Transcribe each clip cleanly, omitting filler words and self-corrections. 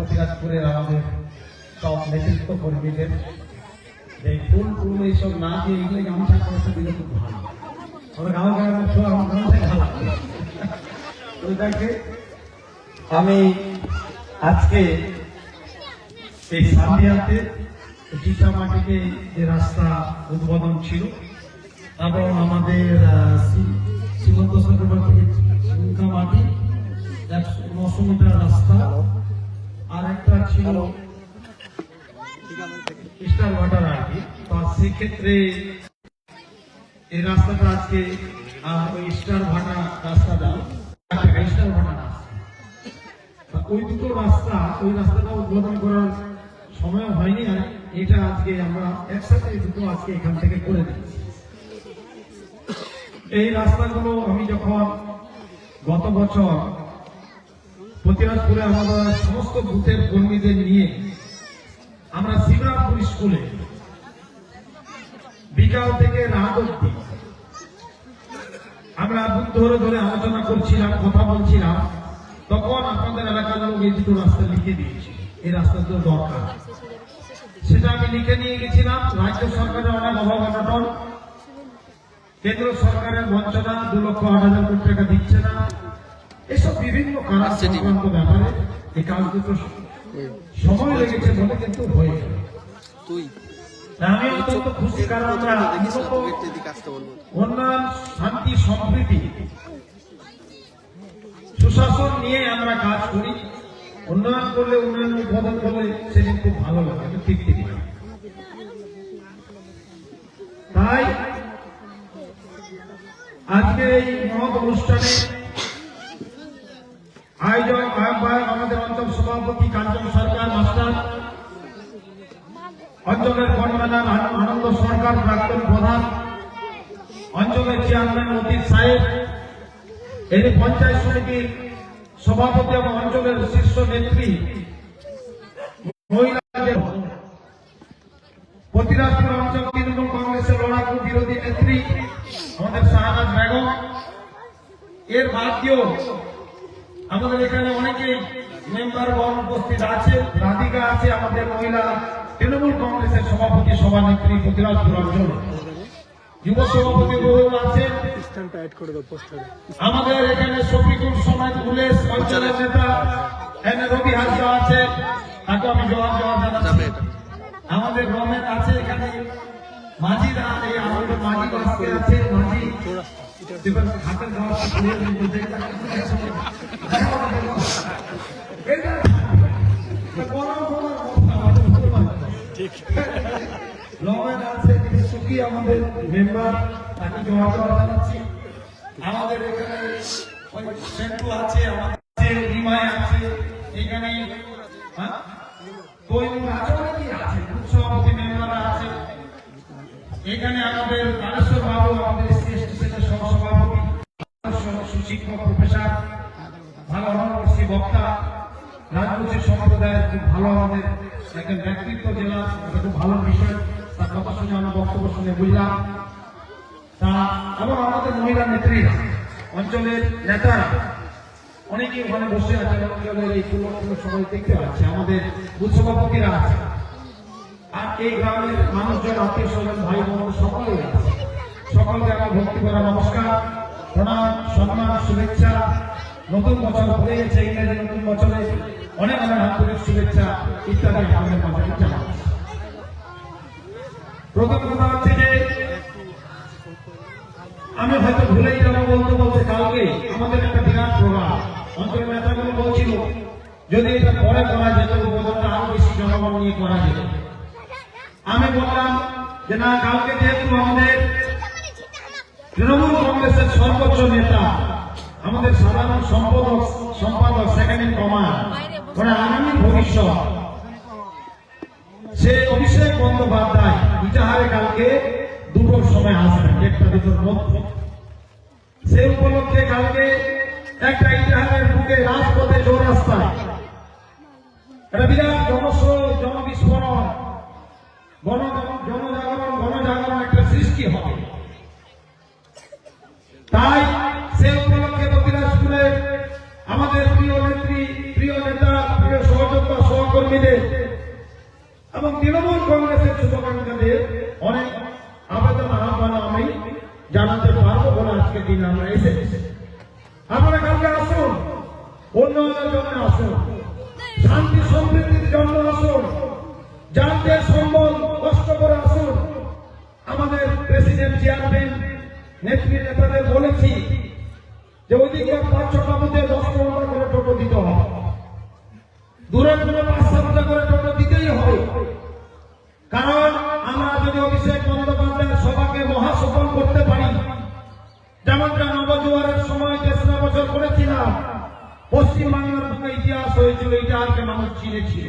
প্রতিরাজপুরের আমাদের সব নেতৃত্ব কর্মীদের এই ফুল ফুল এইসব না দিয়ে এগুলো গামছা করতে দিলে খুব ভালো। আমরা গাঁও গ্রামের ছোঁয়া আমার গামছা খাওয়া ওইটাকে আমি আজকে এই সান্দিয়াতে চিতামাটিতে যে রাস্তা উদ্বোধন ছিল এবং আমাদের সীমন্ত চক্রবর্তী থেকে চিন্তামাটি 109 মিটার রাস্তা আর একটা ছিল স্টার ওয়াটার আর কি। তো সেক্ষেত্রে এই রাস্তাটা আজকে ওই স্টার ভাটা রাস্তাটা স্টার ভাটা রাস্তা ওই দুটো রাস্তা ওই রাস্তাটা উদ্বোধন করার সময় হয়নি আর এটা আজকে আমরা একসাথে দুটো আজকে এখান থেকে করে দিচ্ছি। এই রাস্তাগুলো আমি যখন গত বছর প্রতিরাজপুরে আমাদের সমস্ত বুথের কর্মীদের নিয়ে আমরা শিবরামপুর স্কুলে বিকাল থেকে রাত অব্দি আমরা বুথ ধরে ধরে আলোচনা করছিলাম, কথা বলছিলাম, তখন আপনাদের এলাকার লোক এই দুটো রাস্তা লিখে দিয়েছে এই রাস্তাগুলো দরকার। সেটা আমি লিখে নিয়ে গেছিলাম। রাজ্য সরকারের অনেক অভাব অনটন, কেন্দ্র সরকারের বঞ্চনা, 2,08,000 কোটি টাকা দিচ্ছে না, এসব বিভিন্ন কারণ সংক্রান্ত ব্যাপারে এই কাজ দুটো সময় লেগেছে বলে কিন্তু হয়ে গেল। আমি অত্যন্ত খুশি, কারণ আমরা উন্নয়ন, শান্তি, সম্প্রীতি, সুশাসন নিয়ে আমরা কাজ করি। উন্নয়ন করলে, উন্নয়ন উদ্বোধন করলে সেদিন খুব ভালো লাগে, ঠিক ঠিক। তাই আজকে এই মহৎ অনুষ্ঠানে আয়োজক আহ্বায়ক আমাদের অঞ্চল সভাপতি কাঞ্চন সরকার মাস্টার, অঞ্চলের কনভেনর আনন্দ সরকার প্রাক্তন প্রধান, অঞ্চলের চেয়ারম্যান মতির সাহেব, এই পঞ্চায়েত সমিতির সভাপতি এবং অঞ্চলের শীর্ষ নেত্রী মহিলাদের, প্রতিরাজপুর অঞ্চল তৃণমূল কংগ্রেসের লড়াকু বিরোধী নেত্রী আমাদের শাহনাজ বেগম, এর বাদ দিয়েও আমাদের এখানে অনেকেই মেম্বার গণ উপস্থিত আছে। রাধিকা আছে আমাদের মহিলা তৃণমূল কংগ্রেসের সভাপতি, সভানেত্রী প্রতিরাজপুর অঞ্চল, যুব সভাপতি রোহন আছে আমাদের এখানে, শফিকুল সমাজ উল্লেস অঞ্চলের নেতা রবি হাসদা আছে, তাকে আমি জবাব জানাচ্ছি। আমাদের গভর্নমেন্ট আছে এখানে, মাঝিরা আমাদের মাঝি বাসকে আছে, মাঝি হাতের সুখী আমাদের মেম্বার, তাকে জবাব জানাচ্ছি। আমাদের এখানে সেন্টু আছে, আমাদের রিমায় আছে, এখানে সভাপতি মেম্বাররা আছে। এখানে আমাদের তারেশ্বর বাবু আমাদের সহসভাপতি, সুশিক্ষক প্রফেসর, ভালো অনবর্ষী বক্তা, রাজবংশী সম্প্রদায়ের খুব ভালো আমাদের একজন ব্যক্তিত্ব, জেলা খুব ভালো বিষয়, তার কথা শুনে আমরা বক্তব্য শুনে বুঝলাম। তা এবং আমাদের মহিলা নেত্রীরা, অঞ্চলের নেতারা অনেকে ওখানে বসে আছে, অঞ্চলের এই পুরো সবাই দেখতে পাচ্ছে, আমাদের বুথ সভাপতিরা আছে, আর এই গ্রামের মানুষজন, আত্মীয় স্বজন, ভাই বোন সকলেই আছে। সকলকে আমার ভক্তি করা নমস্কার, প্রণাম, সম্মান, শুভেচ্ছা। নতুন বছর হয়ে গেছে, ইংরেজি নতুন বছরে অনেক অনেক আন্তরিক শুভেচ্ছা ইত্যাদি আমাদের মাঝে জানাচ্ছি। প্রথম কথা হচ্ছে যে আমি হয়তো ভুলেই যাবো বলতে বলতে, কালকে আমাদের একটা বিরাট প্রোগ্রাম, অঞ্চলের নেতাগুলো বলছিল যদি এটা পরে করা যেত, উদ্বোধনটা আরো বেশি জনগণ নিয়ে করা যেত। আমি বললাম যে না, কালকে যেহেতু আমাদের তৃণমূল কংগ্রেসের সর্বোচ্চ নেতা, আমাদের সাধারণ সম্পাদক, সেকেন্ড ইন কমান্ড, মানে আগামী ভবিষ্যৎ, সে অভিষেক বন্দ্যোপাধ্যায় ইটাহারে কালকে দুটোর সময় আসবেন, একটা দুটোর মধ্যে। সে উপলক্ষে কালকে একটা ইটাহারের বুকে রাজপথে, চৌরাস্তায় একটা বিরাট জনবিস্ফোরণ, গণজাগরণ একটা সৃষ্টি হবে। তাই সে উপলক্ষে প্রতিরাজপুরে আমাদের প্রিয় নেত্রী, প্রিয় নেতা, প্রিয় সহযোদ্ধা, কর্মীদের এবং তৃণমূল কংগ্রেসের শুভাকাঙ্ক্ষীদের অনেক আবেদন আহ্বান আমি জানাতে পারবো বলে আজকে দিন আমরা এসেছি। আপনারা কালকে আসুন, উন্নয়নের জন্য আসুন, শান্তি সমৃদ্ধির জন্য আসুন, জাতীয় সম্বল কষ্ট করে আসুন। আমাদের প্রেসিডেন্ট চেয়ারম্যান নেত্রী নেতাদের বলেছি যে ওইদিকে 5-6টা বুথে 10-15টা করে টোটো দিতে হবে, দূরে দূরে 5-7টা করে টোটো দিতেই হবে। কারণ আমরা যদি অভিষেক বন্দ্যোপাধ্যায়ের সভাকে মহাসফল করতে পারি, যেমনটা নবজোয়ারের সময় 3টা বছর করেছিলাম, পশ্চিমবাংলার বুকে ইতিহাস হয়েছিল, ইতিহাসকে মানুষ চিনেছিল।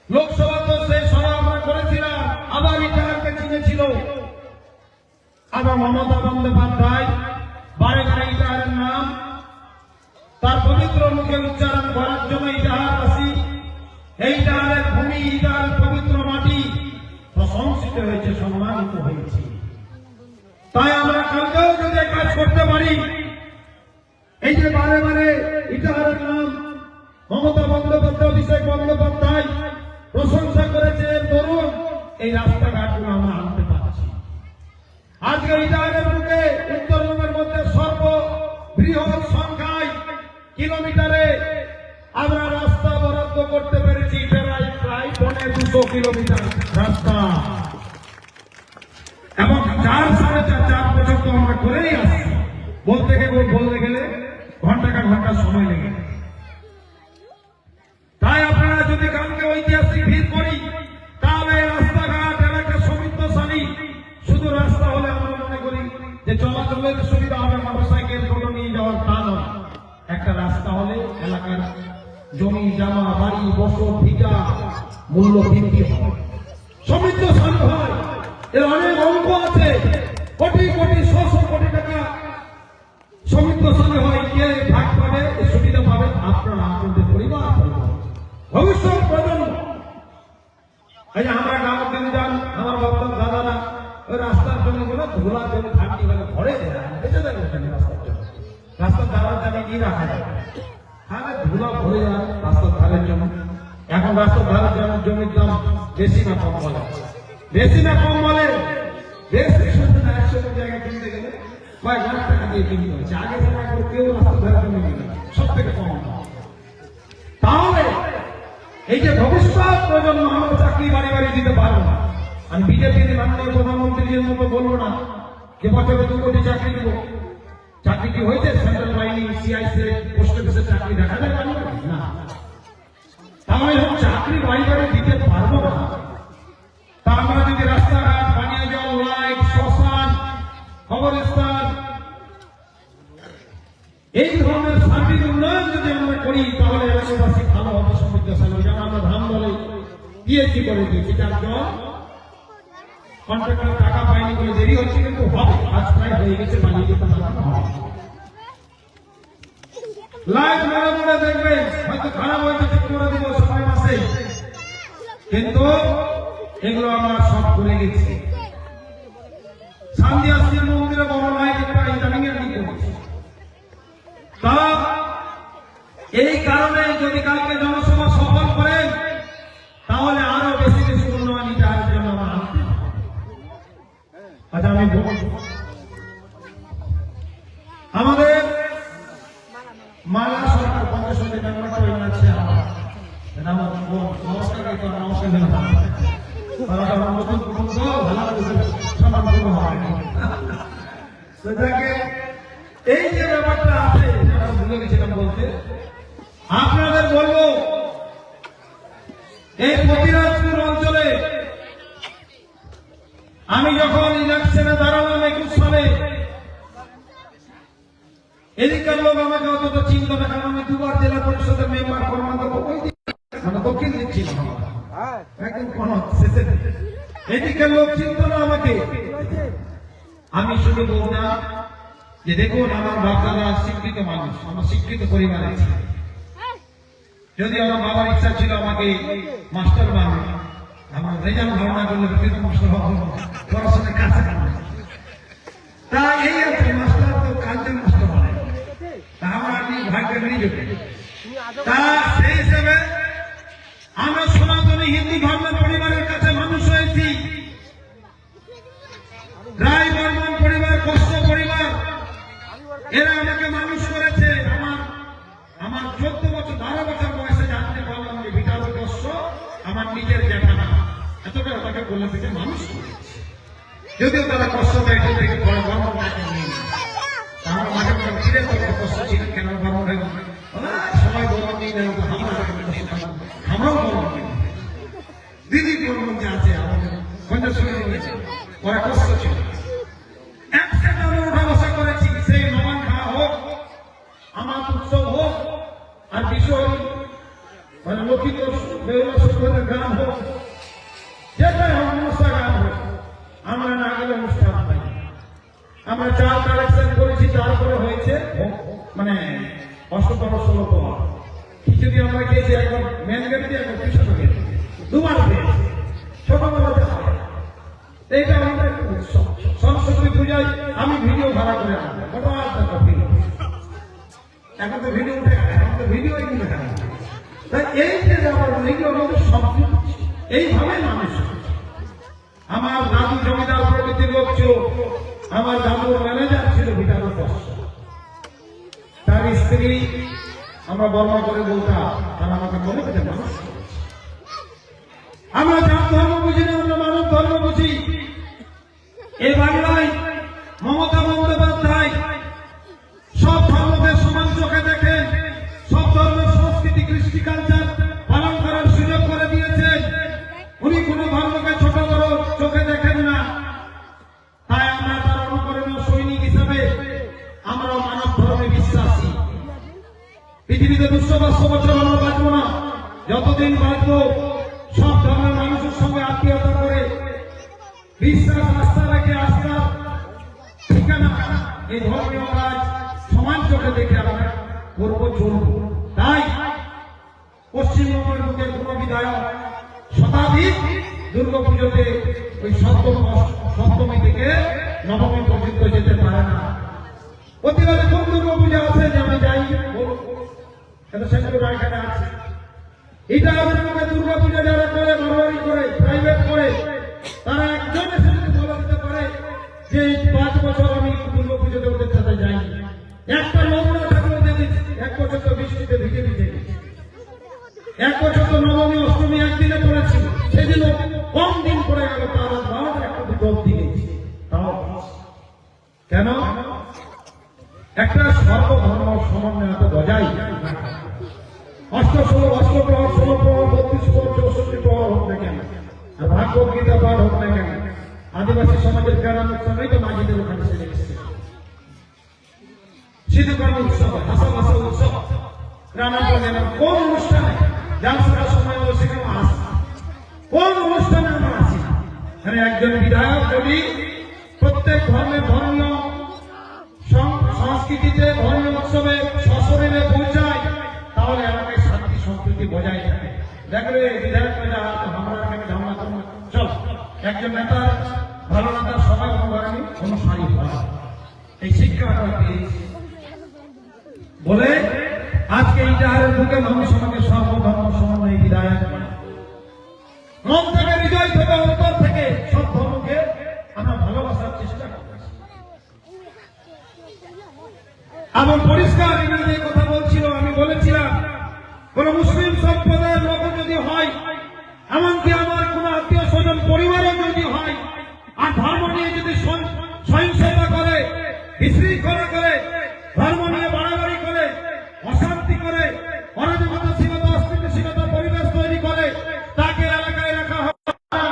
লোকসভা তো সেই সভা আমরা করেছিলাম, আবার ইতিহাসকে চিনেছিল। আবার মমতা বন্দ্যোপাধ্যায় বারে বারে ইতিহাসের নাম তার পবিত্র মুখে উচ্চারণ করার জন্য ইতিহাসবাসী এই ইতিহাসের ভূমি, ইতিহাসের পবিত্র মাটি প্রশংসিত হয়েছে, সম্মানিত হয়েছে। তাই আমরা কালকেও যদি কাজ করতে পারি, এই যে বারে বারে ইতিহাসের নাম মমতা বন্দ্যোপাধ্যায়, অভিষেক বন্দ্যোপাধ্যায় প্রশংসা করেছে, ধরুন এই রাস্তাঘাটগুলো আমরা আনতে পারছি। আজকে ইতিহাসের বুকে উত্তরবঙ্গের মধ্যে সর্ববৃহৎ সংখ্যায় কিলোমিটারে আমরা রাস্তা বরাদ্দ করতে পেরেছি, প্রায় 200 কিলোমিটার রাস্তা, এবং 4-4.5 বছর তো আমরা করেই আসছি। বলতে গেলে ঘন্টা সময় লেগে। তাই আপনারা যদি কালকে ঐতিহাসিক ভিড় করি, তাহলে রাস্তাঘাট এলাকা সমৃদ্ধশালী। শুধু রাস্তা হলে আমরা মনে করি যে চলাচলের সুবিধা হবে, মোটরসাইকেল টোটো নিয়ে যাওয়ার তা নয়। একটা রাস্তা হলে এলাকার জমি জামা বাড়ি বসত ভিটা মূল্য বৃদ্ধি হয়, সমৃদ্ধশালী হয়। এর অনেক অঙ্ক আছে, কোটি কোটি 100 কোটি টাকা সমৃদ্ধশালী হয়। কে ভাগ পাবে, সুবিধা পাবে? আপনারা, আপনাদের পরিবার, ভবিষ্যৎ প্রজন্ম। এই যে আমরা গ্রামের দিন যান, আমার বক্তব্য দাদারা ওই রাস্তার জন্য গুলো ধুলা জমি থাকতে গেলে ঘরে বেঁচে যাবে রাস্তার জন্য। রাস্তার ধারের জায়গায় কি রাখা যাবে? তাহলে ধুলা ভরে যায় রাস্তার ধারের জন্য। এখন রাস্তার ধারের জমির দাম বেশি না কম বলে? বেশি না কম বলে? বেশি 100 জায়গায় কিনতে গেলে কয়েক লাখ টাকা দিয়ে কিনতে হচ্ছে। আগে যারা কেউ রাস্তার ধারের জন্য কিনে সব থেকে কম। তাহলে এই যে ভবিষ্যৎ প্রজন্ম, আমরা চাকরি বাড়ি বাড়ি দিতে পারবো না। আমি বিজেপির মাননীয় প্রধানমন্ত্রীর মতো বলবো না যে বছরে 2 কোটি চাকরি দেবো। চাকরি কি হয়েছে? সেন্ট্রাল বাহিনী, সিআইসি, পোস্ট অফিসের চাকরি দেখা যায় না। তাহলে চাকরি বাড়ি বাড়ি দিতে পারবো না। তা আমরা যদি রাস্তাঘাট, পানীয় জল, লাইট, শ্মশান, কবরস্থান, এই ধরনের সার্বিক উন্নয়ন যদি আমরা করি, তাহলে এলাকাবাসী ভালো হবে, সমৃদ্ধশালী। যেমন আমরা ধান দলে পিএইচডি করে দিয়েছি, তার জন্য কন্ট্রাক্টর টাকা পায়নি বলে দেরি হচ্ছে, কিন্তু হবে। আজ প্রায় হয়ে গেছে, বানিয়ে দিতে লাইট মেরামতে দেখবেন হয়তো খারাপ হয়েছে, ঠিক করে দিব 6 মাসে, কিন্তু এগুলো আমরা সব করে গেছি। সান্দিয়া শিব মন্দিরে বড় লাইট একটা ইদানিং এর দিকে করেছে। তা এই কারণে যদি কালকে জনসভা সফল করেন, তাহলে আরো বেশি বেশি উন্নয়ন ইতিহাসের জন্য আমরা আনতে হবে। আচ্ছা, আমি আমাদের মালা সরকার 50 মেম্বারটা আছে। আমার নমস্কার, নতুন কুটুম্ব এই যে ব্যাপারটা আছে, ভুলে গেছিলাম বলতে, আপনাদের বলবো এই প্রতিরাজপুর অঞ্চলে আমি যখন ইলেকশনে দাঁড়ালাম 21 সালে, এদিককার লোক আমাকে অতটা চিনত না, কারণ আমি 2বার জেলা পরিষদের মেম্বার মানে দক্ষিণ দিক ছিল একদম কোন শেষে। এদিকের লোক চিনত না আমাকে। আমি শুধু বলতাম যে দেখুন, আমার বাচ্চারা শিক্ষিত মানুষ, আমার শিক্ষিত পরিবার আছে। যদি আমার বাবার ইচ্ছা ছিল আমাকে মাস্টার বানানো, আমার রেজাল্ট ধারণা করলে বিভিন্ন মাস্টার হবো, পড়াশোনার কাছে তা এই আছে। মাস্টার তো কালকে মাস্টার বানায়, তা আমরা ভাগ্যে নিয়ে যেতে। তা সেই হিসেবে আমরা সনাতনী হিন্দু ধর্মের পরিবারের কাছে মানুষ হয়েছি। রায় বর্মন পরিবার, কষ্ট পরিবার, এরা আমাকে মানুষ করেছে। আমার 14 বছর 12 বছর বয়সে জানতে পারলাম যে ভিটারু কষ্ট আমার নিজের জ্যাঠামা, এতটা তাকে বলে থেকে মানুষ করেছে। যদিও তারা কষ্ট দেখে থেকে বড় বর্মন তাকে নিয়ে আমার মাঝে মাঝে ফিরে তখন কষ্ট ছিল কেন বর্মন হয়ে সবাই বর্মন নিয়ে নেয়, আমরাও বর্মন নিয়ে দিদি বর্মন যে আছে আমাদের পঞ্চাশ ওরা কষ্ট ছিল। একসাথে আমরা ওঠা বসা করেছি। সেই নবান খাওয়া হোক, আমার উৎসব হোক, আর বিষয় মানে লক্ষিত বেহুলা সুখের গান হোক, যেটাই হোক, অনুষ্ঠান গান হোক, আমরা না গেলে অনুষ্ঠান পাই। আমরা 4 কালেকশন করেছি, তারপরে হয়েছে মানে অষ্টতর 16 পর খিচুড়ি আমরা খেয়েছি, একবার মেন গেটে দিয়ে একবার পিছনে গেটে, দুবার খেয়েছি ছোটবেলাতে। এইটা আমাদের উৎসব। সরস্বতী পূজায় আমি ভিডিও ভাড়া করে আনবো, এখন তো ভিডিও উঠে গেছে, এখন তো ভিডিও দেখা যায়। তাই এই যে ভিডিও আমাদের সম্পূর্ণ এইভাবে মানুষ। আমার দাদু জমিদার প্রকৃতির লোক ছিল, আমার দাদুর ম্যানেজার ছিল ভিটারু কষ্ট, তার স্ত্রী আমরা বর্মা করে বলতাম, তারা আমাকে মনে করে মানুষ। আমরা জাত ধর্ম বুঝি না, আমরা মানব ধর্ম বুঝি। এই বাংলায় মমতা বন্দ্যোপাধ্যায় সব ধর্মকে সমান চোখে দেখেন, সব ধর্মের সংস্কৃতি, কৃষ্টি, কালচার পালন করার সুযোগ করে দিয়েছেন। উনি কোন ধর্মকে ছোট বড় চোখে দেখেন না। তাই আমরা তার অনুকরণীয় সৈনিক হিসাবে আমরাও মানব ধর্মে বিশ্বাসী। পৃথিবীতে 200 বছর আমরা বাঁচবো না, যতদিন বাঁচবো সব ধর্মের মানুষের সঙ্গে আত্মীয়তা করে বিশ্বাস আস্থা রেখে আস্থা ঠিকানা এই ধর্মীয় কাজ সমান চোখে দেখে আমরা করবো, চলবো। তাই পশ্চিমবঙ্গের লোকের কোন বিধায়ক শতাধিক দুর্গাপুজোতে ওই সপ্তমী থেকে নবমী পর্যন্ত যেতে পারে না। প্রতিবারে কোন দুর্গাপূজা আছে যে আমি যাই, সেগুলো এখানে আছে। এটা আমাদের দুর্গাপূজা যারা করে, ঘরবাড়ি করে, প্রাইভেট করে, তারা একজন এসে বলে দিতে পারে যে 5 বছর আমি দুর্গাপুজোতে ওদের সাথে যাইনি। একটা নমুনা ঠাকুর দেখেছি, 1 বছর তো বৃষ্টিতে ভিজে ভিজে, 1 বছর তো নবমী অষ্টমী একদিনে পড়েছিল, সেদিনও কম দিন পড়ে গেল, তার 12টা একটা দুটো অব্দি গেছি। তাও কেন? একটা সর্বধর্ম সমন্বয় এত বজায় 16 প্রহর 32 প্রহর 64 প্রহর হোক না কেন, আর ভাগবত গীতা পাঠ হোক না কেন, আদিবাসী সমাজের গ্রামের সঙ্গেই তো মাঝিদের ওখানে সেরে গেছে। সিদ্ধকর্ম উৎসব, ভাষা উৎসব, রান্না কোন অনুষ্ঠানে জালসার সময় হলো সেখানে আসে, কোন অনুষ্ঠানে আমরা আসি না। এখানে একজন বিধায়ক যদি প্রত্যেক ধর্মের ধর্মীয় সংস্কৃতিতে ধর্মীয় উৎসবে সশরীরে পৌঁছায়, তাহলে এলাকায় শান্তি সম্প্রীতি বজায় থাকে। দেখবে বিধায়ক আমরা এখানে ঝামেলা করবো, চল একজন নেতা ভালো নেতার সবাই অনুগামী অনুসারী হয়, এই শিক্ষা আমরা পেয়েছি বলে আজকে ইটাহারের বুকে মানুষ আমাকে সর্বধর্ম সমন্বয় বিধায়ক মন থেকে, হৃদয় থেকে, অন্তর থেকে সব ধর্মকে আমরা ভালোবাসার চেষ্টা করছি। আমার পরিষ্কার যে কথা বলছিল, আমি বলেছিলাম কোন মুসলিম সম্প্রদায়ের লোক যদি হয়, এমনকি আমার কোন আত্মীয় স্বজন পরিবারও যদি হয়, আর ধর্ম নিয়ে যদি সহিংসতা করে, বিশৃঙ্খলা করে, ধর্ম নিয়ে বাড়াবাড়ি করে, অশান্তি করে, অরাজকতাশীলতা অস্থিতিশীলতা পরিবেশ তৈরি করে, তাকে এলাকায় রাখা হয়,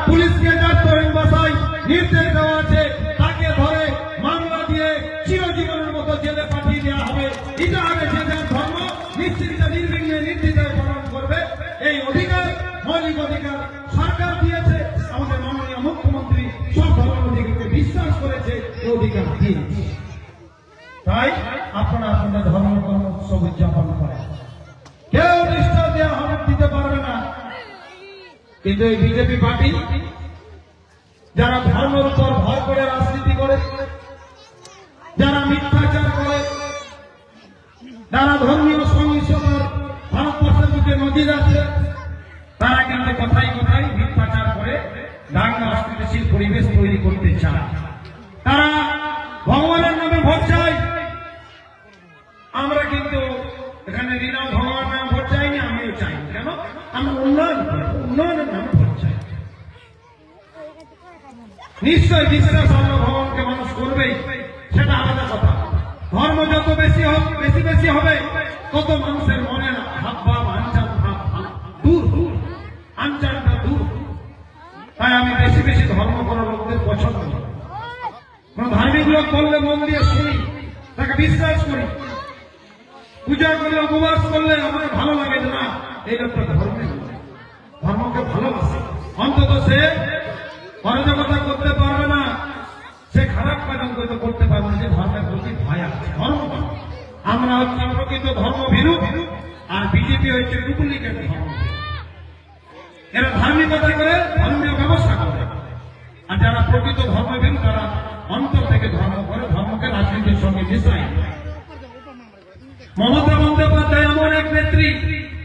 পুলিশকে যার তরেন বাসায় নির্দেশ দেওয়া আছে, তাকে ধরে মামলা দিয়ে চিরজীবনের মতো জেলে পাঠিয়ে দেওয়া হবে। এটা আগে যে যার ধর্ম নিশ্চিত নির্বিঘ্নে নির্দ্বিধায় পালন করবে, এই অধিকার, মৌলিক অধিকার সরকার দিয়েছে। আমাদের মাননীয় মুখ্যমন্ত্রী সব ধর্মাধিকারকে বিশ্বাস করেছে, এই অধিকার দিয়েছে। তাই আপনারা আপনাদের ধর্ম কর্ম উৎসব উদযাপন করেন, কেউ নিষ্ঠা দেওয়া হবে দিতে পারবে না। কিন্তু এই বিজেপি পার্টি যারা ধর্মের উপর ভর করে রাজনীতি করে, যারা মিথ্যাচার করে, যারা ধর্মীয় সহিংসতার ভারতবর্ষের বুকে নজির আছে, তারা কিন্তু কথাই কথাই মিথ্যাচার করে দাঙ্গা অস্থিতিশীল পরিবেশ তৈরি করতে চায়। তারা ভগবানের নামে ভোট চায়। আমরা কিন্তু এখানে রিনাও ভগবানের নামে ভোট চাইনি, আমিও চাই। কেন? আমরা উন্নয়নের নামে ভোট চাই। নিশ্চয় বিশ্বাস আমরা ভগবানকে মানুষ করবেই, সেটা আলাদা কথা। ধর্ম যত বেশি হবে তত মানুষের মনে ভাব আনচান দূর আনচানটা দূর। তাই আমি বেশি ধর্ম করার লোকদের পছন্দ করি। কোন ধার্মিক লোক বললে মন দিয়ে শুনি, তাকে বিশ্বাস করি, পূজা করলে উপবাস করলে আমার ভালো লাগে না, এই লোকটা ধর্মকে ভালোবাসে। অন্তত সে অরাজকতা করতে পারবে না, সে খারাপ কাজ অন্তত করতে পারবে না, যে ধর্মের প্রতি ভয় আছে। ধর্ম আমরা হচ্ছে প্রকৃত ধর্মভীরু, আর বিজেপি হচ্ছে ডুপ্লিকেট ধর্ম। এরা ধার্মিকতা করে ধর্মীয় ব্যবস্থা করে, আর যারা প্রকৃত ধর্মভীরু তারা অন্তর থেকে ধর্ম করে, ধর্মকে রাজনীতির সঙ্গে মিশায়। মমতা বন্দ্যোপাধ্যায় এমন এক নেত্রী,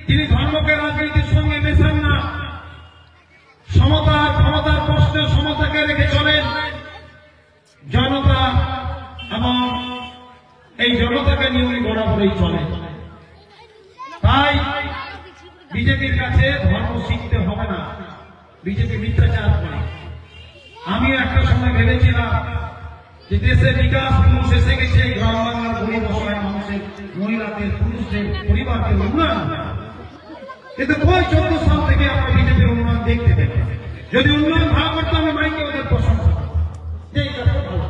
যিনি ধর্মকে রাজনীতির সঙ্গে মেশান না, ক্ষমতার প্রশ্নে সমতাকে রেখে চলেন। জনতা এবং এই জনতাকে নিয়ে উনি বরাবরই চলে। তাই বিজেপির কাছে ধর্ম শিখতে হবে না, বিজেপি মিথ্যাচার করে। আমিও একটা সময় ভেবেছিলাম যে দেশের বিকাশ পুরুষ এসে গেছে, গ্রাম বাংলার গরিব অসহায় মানুষের, মহিলাদের, পুরুষদের, পরিবারকে উন্নয়ন। কিন্তু 14 সাল থেকে আমরা বিজেপির উন্নয়ন দেখতে পেলাম। যদি উন্নয়ন ভালো করতো আমি মাইকে ওদের প্রশংসা যে এই কাজটা ভালো,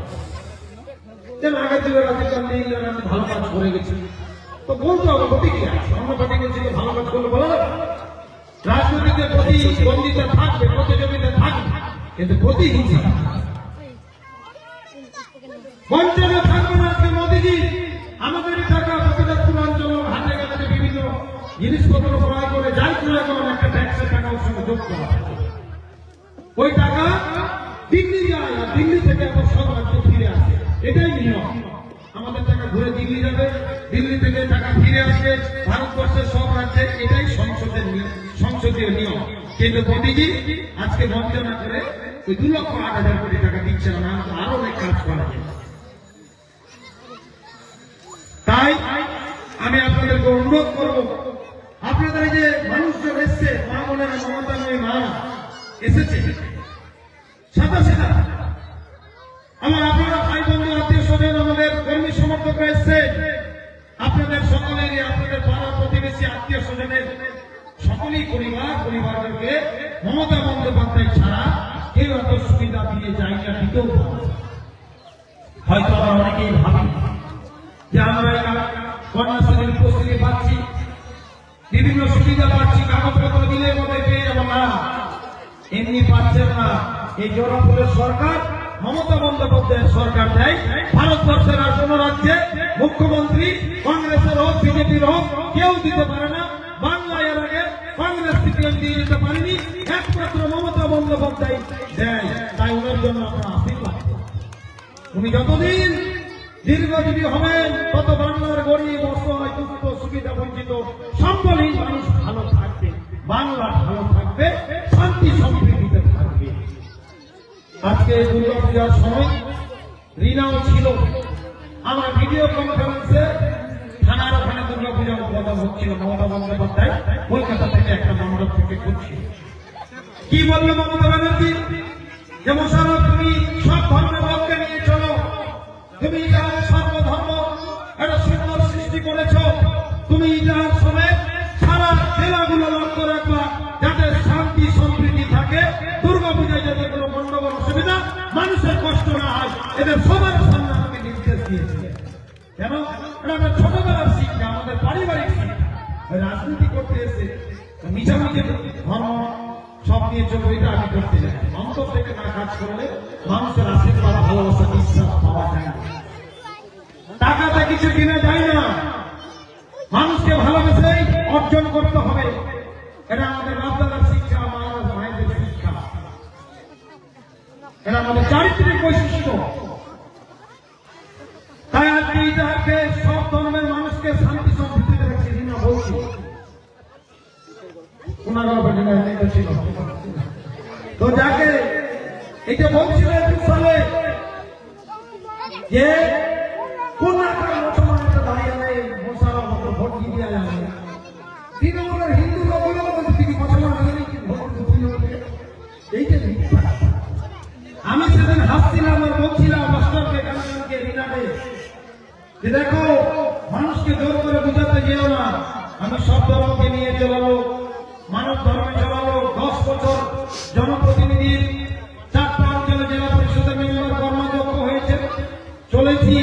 যেন আগের যুগের রাজনীতি ভালো কাজ করে গেছি তো বলতে হবে। প্রতি কি আছে, অন্য পার্টি গেছিল ভালো কাজ করলে বলা যাবে? রাজনীতিতে প্রতিদ্বন্দ্বিতা থাকবে, প্রতিযোগিতা থাকবে, কিন্তু প্রতিহিংসা বঞ্চনা থাকবে না। আজকে মোদীজি আমাদেরই টাকা প্রতিটা পূর্বাঞ্চল হাতে গেলে বিভিন্ন জিনিসপত্র ক্রয় করে যাই ক্রয় করেন, একটা ট্যাক্সের টাকা ওর সঙ্গে যোগ করা, ওই টাকা দিল্লি যায়, আর দিল্লি থেকে আবার সব রাজ্য ফিরে আসে। এটাই নিয়ম। আমাদের টাকা ঘুরে দিল্লি যাবে, দিল্লি থেকে টাকা ফিরে আসবে ভারতবর্ষের সব রাজ্যে। এটাই সংসদীয় নিয়ম। কিন্তু মোদীজি আজকে বঞ্চনা করে ওই 2,08,000 কোটি টাকা দিচ্ছে না, আরো অনেক কাজ করা যায়। তাই আমি আপনাদেরকে অনুরোধ করব, আপনাদের এই যে মানুষজন এসছে, মা বোনেরা, মমতা নয় মা এসেছে সাদা আমার আপনারা ভাই বন্ধু আত্মীয় স্বজন, আমাদের কর্মী সমর্থকরা এসছে। আপনাদের সকলেরই, আপনাদের পাড়া প্রতিবেশী আত্মীয় স্বজনের সকলেই পরিবারকে মমতা বন্দ্যোপাধ্যায় ছাড়া কেউ এত সুবিধা দিয়ে যায় না, দিতেও পারে। হয়তো আমরা অনেকেই ভাবি যে আমরা কন্যাশ্রীর উপস্থিতি পাচ্ছি, বিভিন্ন সুবিধা পাচ্ছি, কাগজপত্র দিলে মধ্যে পেয়ে যাবো না, এমনি পাচ্ছেন না। এই জোড়াফুলের সরকার, মমতা বন্দ্যোপাধ্যায়ের সরকার দেয়। ভারতবর্ষের আর কোন রাজ্যে মুখ্যমন্ত্রী কংগ্রেসের হোক, বিজেপির হোক, কেউ দিতে পারে না। বাংলায় এর আগে কংগ্রেস সিপিএম দিয়ে দিতে পারেনি, একমাত্র মমতা বন্দ্যোপাধ্যায় দেয়। তাই ওনার জন্য আমরা আশীর্বাদ। উনি যতদিন দীর্ঘজীবী হবেন, তত বাংলার গরিব, অসহায়, দুঃখ, সুবিধা বঞ্চিত সম্বলহীন মানুষ ভালো থাকবে, বাংলা ভালো থাকবে, শান্তি সমৃদ্ধিতে থাকবে। আজকে দুর্গাপূজার সময় রিনাও ছিল। আমার ভিডিও কনফারেন্সে থানার ওখানে দুর্গাপূজা উদ্বোধন হচ্ছিল। মমতা বন্দ্যোপাধ্যায় কলকাতা থেকে একটা মণ্ডপ থেকে করছিল। কি বললো মমতা ব্যানার্জি? যে মোশাররফ, তুমি সব ধর্মের লোককে নিয়ে চলো, তুমি ইতিহাস সর্বধর্ম একটা সুন্দর সৃষ্টি করেছ, তুমি ইতিহাস সমেত সারা জেলাগুলো লক্ষ্য রাখবা, যাতে শান্তি সমৃদ্ধি থাকে, দুর্গাপূজায় যাতে কোনো গন্ডগোল অসুবিধা মানুষের কষ্ট না হয়, এদের সবার সামনে আমাকে নির্দেশ দিয়েছে। কেন? এটা আমরা ছোটবেলার শিক্ষা, আমাদের পারিবারিক শিক্ষা। রাজনীতি করতে এসে মিছামিছি ধর্ম সব নিয়ে চলবে, এটা আমি করতে যাই। অন্তর থেকে না কাজ করলে মানুষের আশীর্বাদ, ভালোবাসা, বিশ্বাস পাওয়া যায় না। টাকাতে কিছু কিনে যায় না, মানুষকে ভালোবেসেই অর্জন করতে হবে। এটা আমাদের বাপদাদার শিক্ষা, মায়েদের শিক্ষা, এটা আমাদের চারিত্রিক বৈশিষ্ট্য। তাই আজকে ইতিহাসকে সব ধর্মের মানুষকে শান্তি ওনারাও ছিল। তো যাকে এটা বলছিল 21 সালে যে কোন একটা মুসলমান একটা দাঁড়িয়ে নেই মোশারফ ভোট দিয়ে যাবে তৃণমূলের হিন্দু লোকগুলো বলছে তিনি মুসলমান ভোট দিতে এইটা মিথ্যা। আমি সেদিন হাসছিলাম আর বলছিলাম মাস্টারকে কানাকে রিনাকে যে দেখো মানুষকে জোর করে বুঝাতে যেও না, আমি সব ধর্মকে নিয়ে চলালো, মানব ধর্মে চলালো, 10 বছর জনপ্রতিনিধির 4টা অঞ্চলে জেলা পরিষদের মেম্বার কর্মযোগ্য হয়েছে চলেছি,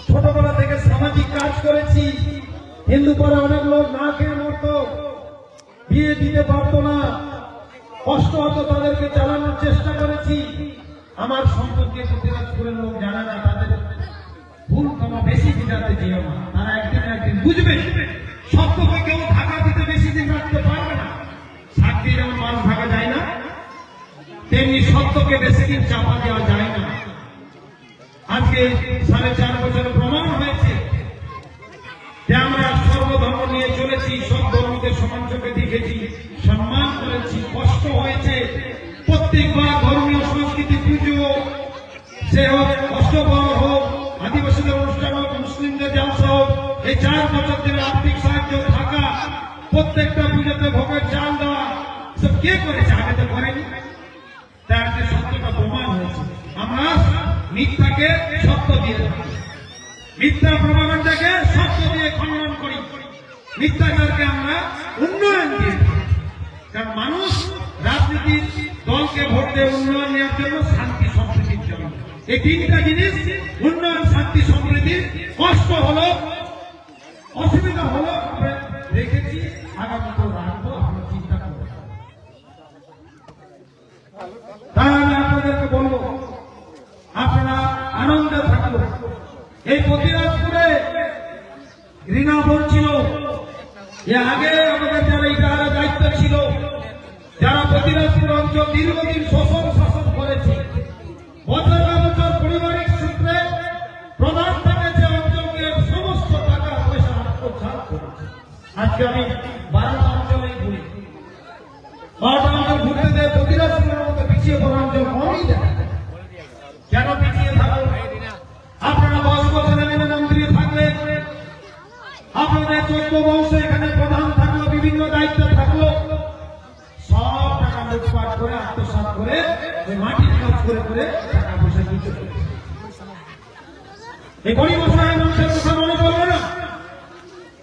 ছোটবেলা থেকে সামাজিক কাজ করেছি। হিন্দু পরে অনেক লোক না খেয়ে মরত, বিয়ে দিতে পারতো না, কষ্ট হতো, তাদেরকে চালানোর চেষ্টা করেছি। আমার সম্পর্কে দিনাজপুরের লোক জানে না, তাদের ভুল কোনো বেশি দিতে যেও না, তারা একদিন না একদিন বুঝবে। সত্যকে কেউ ঢাকা দিতে বেশি দিন রাখতে পারবে না। সাক্ষী যেমন মাছ ঢাকা যায় না, তেমনি সত্যকে বেশি দিন চাপা দেওয়া যায় না। আজকে 4.5 বছরে প্রমাণ হয়েছে যে আমরা সর্বধর্ম নিয়ে চলেছি, সব ধর্মকে সমান চোখে দেখেছি, সম্মান করেছি, কষ্ট হয়েছে। প্রত্যেকবার ধর্মীয় সংস্কৃতি পুজো, সে হোক অষ্টবর হোক, আদিবাসীদের অনুষ্ঠান হোক, মুসলিমদের জালসা হোক, এই 4 বছর ধরে আর্থিক সাহায্য থাকা, প্রত্যেকটা পুজোতে ভোগের চাল দেওয়া, সব কে করেছে? আগে তো করেনি। তার যে সত্যটা প্রমাণ হয়েছে। আমরা মিথ্যাকে সত্য দিয়ে থাকি, মিথ্যা প্রমাণটাকে সত্য দিয়ে খণ্ডন করি, মিথ্যাচারকে আমরা উন্নয়ন দিয়ে থাকি। কারণ মানুষ রাজনীতির দলকে ভোট দেয় উন্নয়ন নেওয়ার জন্য, শান্তি সম্প্রীতির জন্য। এই 3টা জিনিস উন্নয়ন, শান্তি, সম্প্রীতি। কষ্ট হলো, অসুবিধা হলো, আমরা দেখেছি, আগামী তো রাখবো, আমরা চিন্তা করবো। তাই আমি আপনাদেরকে বলবো, আপনারা আনন্দে থাকলো। এই প্রতিরাজপুরে রিনা বলছিল যে আগে আমাদের যারা ইটাহারে দায়িত্ব ছিল, যারা প্রতিরাজপুর অঞ্চল দীর্ঘদিন শোষণ শাসন করেছে, বছর বছর পারিবারিক সূত্রে প্রধান থেকে যে অঞ্চলকে সমস্ত টাকা পয়সা আত্মসাৎ করেছে। আজকে আমি 12টা অঞ্চলেই ঘুরি, 12টা অঞ্চল ঘুরতে দেয়, প্রতিরাজপুরের মতো পিছিয়ে পড়া অঞ্চল কমই দেখা যায়। কেন পিছিয়ে থাকো? আপনারা 10 বছরে মন্ত্রী থাকলে, আপনাদের 14 বংশ এখানে প্রধান থাকলো, বিভিন্ন দায়িত্ব থাকলো, সব টাকা লুটপাট করে আত্মসাৎ করে মাটির কাজ করে করে টাকা পয়সা দিয়ে চলে গেছে। এই গরিব অসহায় মানুষের কথা মনে পড়বে না?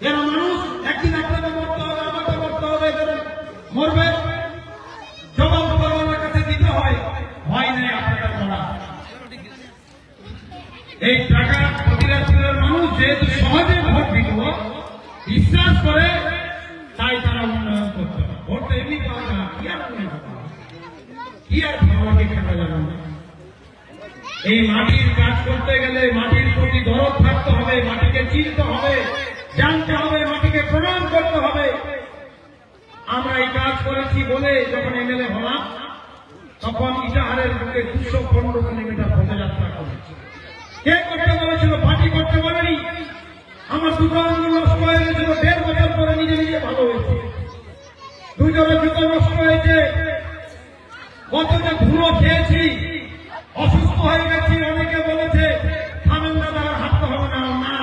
এরা মানুষ একদিন আপনাকে মরতে হবে, আমাকে মরতে হবে, এদের মরবে, জবাব আমার কাছে দিতে হয়, ভয় নেই আপনাদের মরা। এই টাকা প্রতিরাজপুরের মানুষ যেহেতু সহজে ভোট দিত, বিশ্বাস করে, তাই তারা উন্নয়ন করতে হবে। ভোট তো এমনি পাওয়া যায়, কি আর ভাবাকে খেলা যাবে না। এই মাটির কাজ করতে গেলে মাটির প্রতি দরদ থাকতে হবে, মাটিকে চিনতে হবে, জানতে হবে, মাটিকে প্রণাম করতে হবে। আমরা এই কাজ করেছি বলে যখন এমএলএ হলাম, তখন ইটাহারের বুকে 215 কিলোমিটার পদযাত্রা করেছি। কে করতে বলেছিল? পার্টি করতে বলেনি। আমার 2টো আঙ্গুল নষ্ট হয়ে গেছিল, 1.5 বছর পরে নিজে নিজে ভালো হয়েছে। 2 জনের জুতো নষ্ট হয়েছে, কতটা ধুলো খেয়েছি, অসুস্থ হয়ে গেছি। অনেকে বলেছে থামেন দাদা, হাঁটতে হবে না। না,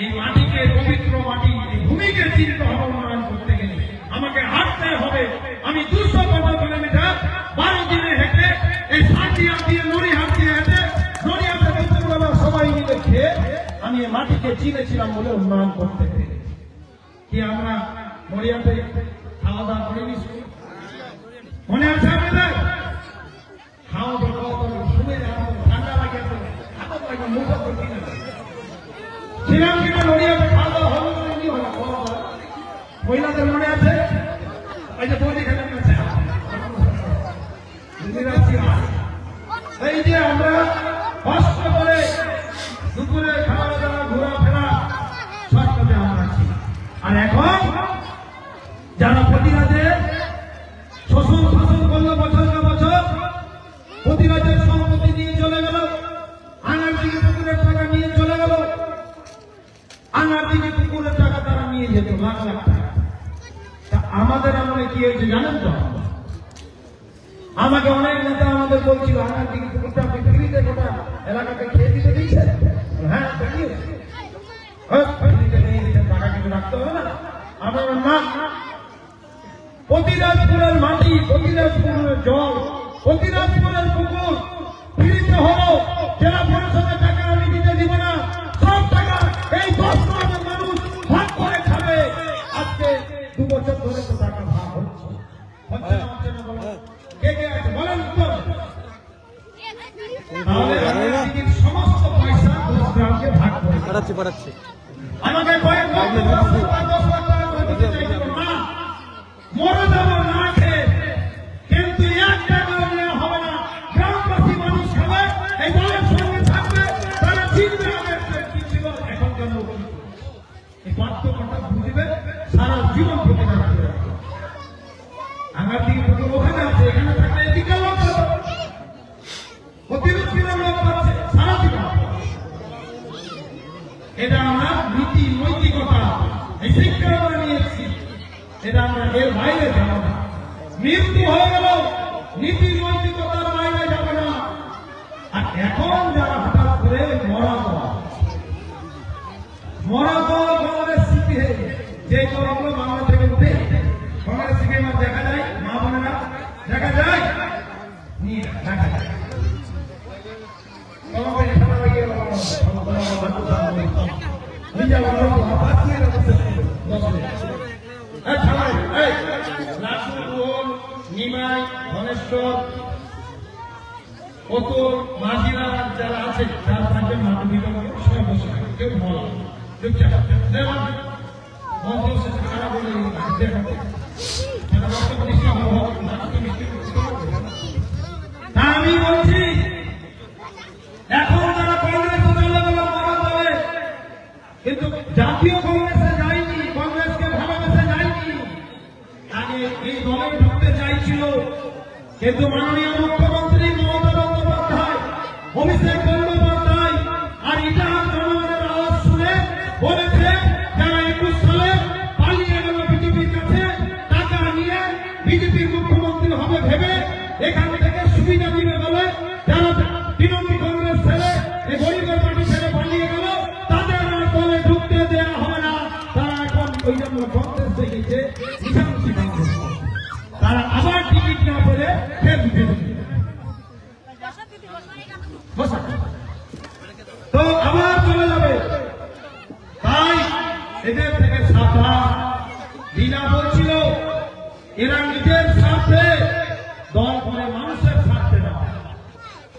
এই মাটিকে, পবিত্র মাটি, এই ভূমিকে চিনতে হবে। উন্নয়ন করতে গেলে আমাকে হাঁটতে হবে। আমি 215 কিলোমিটার 12 দিনে হেঁটে, এই সাঁটিয়া দিয়ে নড়িহাট দিয়ে হেঁটে, নড়িহাটে দুপুরবেলা সবাই মিলে খেয়ে আমি এই মাটিকে চিনেছিলাম বলে উন্নয়ন করতে পেরেছি। কি আমরা নড়িহাটে খাওয়া দাওয়া করিনি? মনে আছে আপনাদের? খাওয়া দাওয়া শুনে ঠান্ডা লাগে, মুখ ছিলাম কিনা নড়িহাটে খাওয়া দাওয়া হলো কি হলো? মহিলাদের মনে আছে? এই যে বলি খেলেন এই যে আমরা কষ্ট করে দুপুরে খাওয়া দাওয়া ঘোরাফেরা সব কাজে আমরা আছি। আর এখন যারা প্রতিরাজে শোষণ শাসন করলো বছরকে বছর, প্রতিরাজের সম্পত্তি নিয়ে চলে গেল, আনার দিকে পুকুরের টাকা নিয়ে চলে গেল, আনার দিকে পুকুরের টাকা তারা নিয়ে যেত লাখ লাখ টাকা। আমাদের আমলে কি হয়েছে জানেন তো? আমাকে অনেক নেতা আমাদের বলছিল আমার দিকে গোটা পৃথিবীতে গোটা এলাকাকে খেয়ে দিতে দিয়েছে। হ্যাঁ টাকা কিছু রাখতে হবে না। আমার না, প্রতিরাজপুরের মাটি, প্রতিরাজপুরের জল, প্রতিরাজপুরের পুকুর ফিরিতে হলো জেলা পরিষদের টাকা আমি দিতে দিব না। সব টাকা এই 10 গ্রামের মানুষ ভাগ করে খাবে। আজকে 2 বছর ধরে তো টাকা ভাগ হচ্ছে, হচ্ছে না হচ্ছে না বলেন? কে কে আছে বলেন তো? তাহলে রাজনীতির সমস্ত পয়সা 10 গ্রামকে ভাগ করে পাঠাচ্ছি আমাকে কয়েক লাখ টাকা 10 লাখ টাকা করে দিতে চাইছিল না। মরে যাব না খেয়ে, কিন্তু 1 টাকাও নেওয়া হবে না। গ্রামবাসী মানুষ খাবে, এই দলের সঙ্গে থাকবে, তারা চিনবে আগের কি ছিল এখন কেন। এই পার্থক্যটা বুঝবে, সারা জীবন থেকে রাখবে। আমার দিকে পুকুর ওখানে আছে, এখানে থাকলে এদিকে লোক অতিরিক্ত লোক পাচ্ছে সারা জীবন। এটা আমরা নীতি নৈতিকতা, এই শিক্ষা আমরা নিয়েছি, এটা আমরা এর বাইরে যাব না। মৃত্যু হয়ে গেল, নীতি নৈতিকতার বাইরে যাব না। আর এখন যারা হঠাৎ করে মরা দল কংগ্রেস স্মৃতি যে দলগুলো বাংলা থেকে উঠে কংগ্রেস থেকে দেখা যায়, মা বোনেরা দেখা যায়, দেখা যায় নিমাই ধনেশ্বর কত মাঝিরা যারা আছে তারা থাকবে মাটি দিতে সবাই বসে কেউ ভালো চুপচাপ খারাপ বলে আমি বলছি এখন তারা কংগ্রেস বলে, কিন্তু জাতীয় কংগ্রেসে যায়নি, কংগ্রেসকে ভালোবেসে যায়নি। আগে এই দলে ঢুকতে চাইছিল, কিন্তু মাননীয় মুখ্যমন্ত্রী মমতা বন্দ্যোপাধ্যায়, অভিষেক বন্দ্যোপাধ্যায় আর ইতিহাস জনগণের আওয়াজ শুনে বলেছে যারা 21 সালে পালিয়ে গেল বিজেপির কাছে টাকা নিয়ে বিজেপির মুখ্যমন্ত্রী হবে ভেবে এখান থেকে সুবিধা দিবে বলে, যারা তৃণমূল কংগ্রেস ছেড়ে এই গরিবের পার্টি ছেড়ে পালিয়ে গেল তাদের আর দলে ঢুকতে দেওয়া হবে না। তারা এখন ওই জন্য কংগ্রেস দেখেছে তারা আবার টিকিট না পেলে ফের তো আবার চলে যাবে। তাই এদের থেকে সাবধান। দিনা বলছিল এরা নিজের স্বার্থে দল করে মানুষের স্বার্থে না।